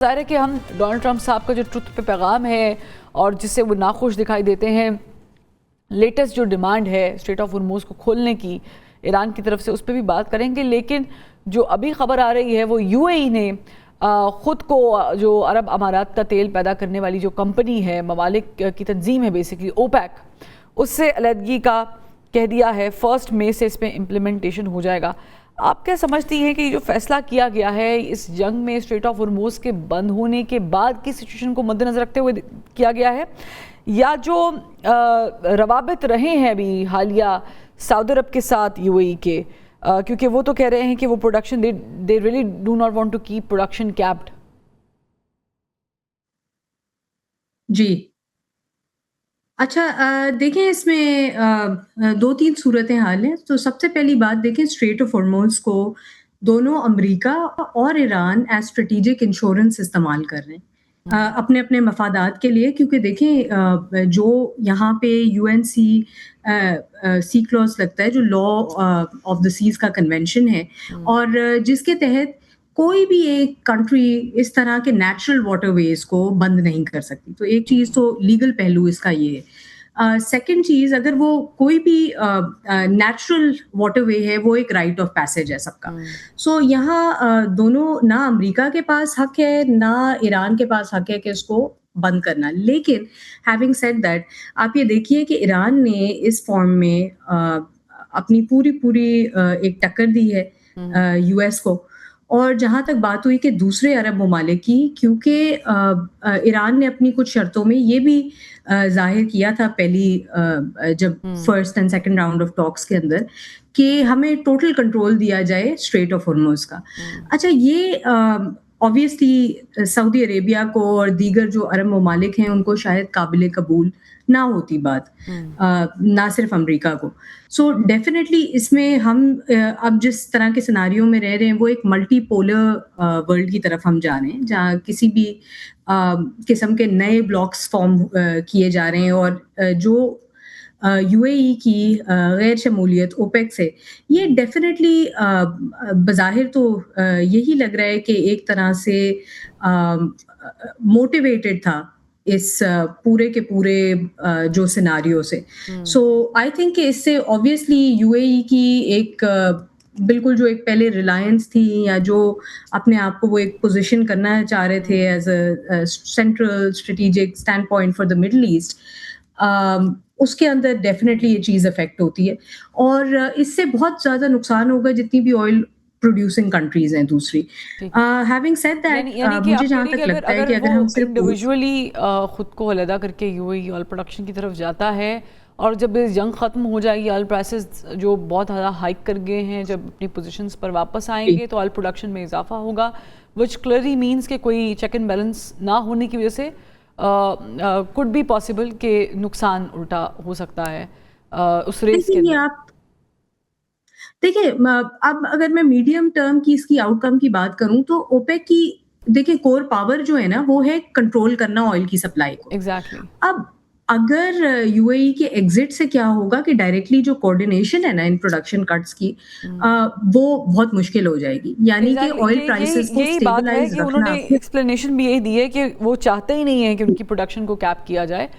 ज़ाहिर है कि हम डोनाल्ड ट्रंप साहब का जो ट्रुथ पे पैगाम है और जिससे वो नाखुश दिखाई देते हैं, लेटेस्ट जो डिमांड है स्ट्रेट ऑफ हॉर्मोज़ को खोलने की ईरान की तरफ से, उस पर भी बात करेंगे। लेकिन जो अभी खबर आ रही है वो यूएई ने ख़ुद को, जो अरब अमारात का तेल पैदा करने वाली जो कंपनी है, ममालिक की तंजीम है बेसिकली ओपेक, उससे अलहदगी का कह दिया है। 1 मई से इस पर इम्प्लीमेंटेशन हो जाएगा। आप क्या समझती हैं कि जो फैसला किया गया है इस जंग में स्ट्रेट ऑफ हॉर्मोज़ के बंद होने के बाद की सिचुएशन को मद्देनज़र रखते हुए किया गया है, या जो रवाबित रहे हैं अभी हालिया सऊदी अरब के साथ यूएई के, क्योंकि वो तो कह रहे हैं कि वो production they really do not want to keep production capped. जी। अच्छा, देखें इसमें 2-3 सूरतें हाल हैं। तो सबसे पहली बात देखें, स्ट्रेट ऑफ हॉर्मोज़ को दोनों अमेरिका और ईरान एज़ स्ट्रेटेजिक इंश्योरेंस इस्तेमाल कर रहे हैं अपने-अपने मफादात के लिए। क्योंकि देखें, जो यहाँ पे यूएनसी सी क्लॉज़ लगता है, जो लॉ ऑफ द सीज़ का कन्वेंशन है, और जिसके तहत कोई भी एक कंट्री इस तरह के नेचुरल वाटरवेज़ को बंद नहीं कर सकती। तो एक चीज़ तो लीगल पहलू इसका ये है। सेकंड चीज़, अगर वो कोई भी नेचुरल वाटरवे है, वो एक राइट ऑफ पैसेज है सबका। सो यहाँ दोनों, ना अमेरिका के पास हक है, ना ईरान के पास हक है कि इसको बंद करना। लेकिन हैविंग सेड दैट, आप ये देखिए कि ईरान ने इस फॉर्म में अपनी पूरी एक टक्कर दी है यूएस को। और जहाँ तक बात हुई कि दूसरे अरब ममालिक की, क्योंकि ईरान ने अपनी कुछ शर्तों में ये भी ज़ाहिर किया था पहली जब first and second round of talks के अंदर, कि हमें टोटल कंट्रोल दिया जाए स्ट्रेट ऑफ हॉर्मोज़ का। अच्छा, ये ऑब्वियसली सऊदी अरेबिया को और दीगर जो अरब ममालिक हैं उनको शायद काबिल कबूल ना होती बात, ना सिर्फ अमेरिका को। सो डेफिनेटली इसमें हम अब जिस तरह के सिनारियो में रह रहे हैं, वो एक मल्टी पोलर वर्ल्ड की तरफ हम जा रहे हैं, जहाँ किसी भी किस्म के नए ब्लॉक्स फॉर्म किए जा रहे हैं। और जो यूएई की गैर शमूलियत ओपेक से, ये डेफिनेटली बज़ाहिर तो यही लग रहा है कि एक तरह से मोटिवेटेड था इस पूरे के पूरे जो सिनारियो से। सो आई थिंक कि इससे ऑब्वियसली यूएई की एक बिल्कुल जो एक पहले रिलायंस थी, या जो अपने आप को वो एक पोजीशन करना चाह रहे थे as a central strategic stand point for the Middle East, उसके अंदर डेफिनेटली ये चीज़ अफेक्ट होती है। और इससे बहुत ज़्यादा नुकसान होगा जितनी भी ऑयल प्रोड्यूसिंग कंट्रीज हैं दूसरी। हैविंग सेड दैट, यानी कि मुझे आप जहाँ कह रही तक कि लगता है अगर कि अगर वो हम सिर्फ इंडिविजुअली खुद को अलहदा करके यूएई ऑयल प्रोडक्शन की तरफ जाता है, और जब ये जंग ख़त्म हो जाएगी, ऑयल प्राइसेस जो बहुत ज़्यादा हाइक कर गए हैं, जब अपनी पोजीशंस पर वापस आएंगे तो ऑयल प्रोडक्शन में इजाफा होगा, विच क्लियरली मीन्स कि कोई चेक एंड बैलेंस ना होने की वजह से कुड बी पॉसिबल कि नुकसान उल्टा हो सकता है उस रेस के देखिए अंदर। आप देखिए, अब अगर मैं मीडियम टर्म की इसकी आउटकम की बात करूं, तो ओपेक की देखिए कोर पावर जो है ना, वो है कंट्रोल करना ऑयल की सप्लाई को। एग्जैक्टली। अब अगर यूएई के एग्जिट से क्या होगा कि डायरेक्टली जो कोऑर्डिनेशन है ना इन प्रोडक्शन कट्स की, वो बहुत मुश्किल हो जाएगी। यानी कि एग्जैक्टली, ऑयल ये यही प्राइसेस को यही बात है स्टेबलाइज कि रखना। उन्होंने एक्सप्लेनेशन भी यही दी है कि वो चाहते ही नहीं है कि उनकी प्रोडक्शन को कैप किया जाए।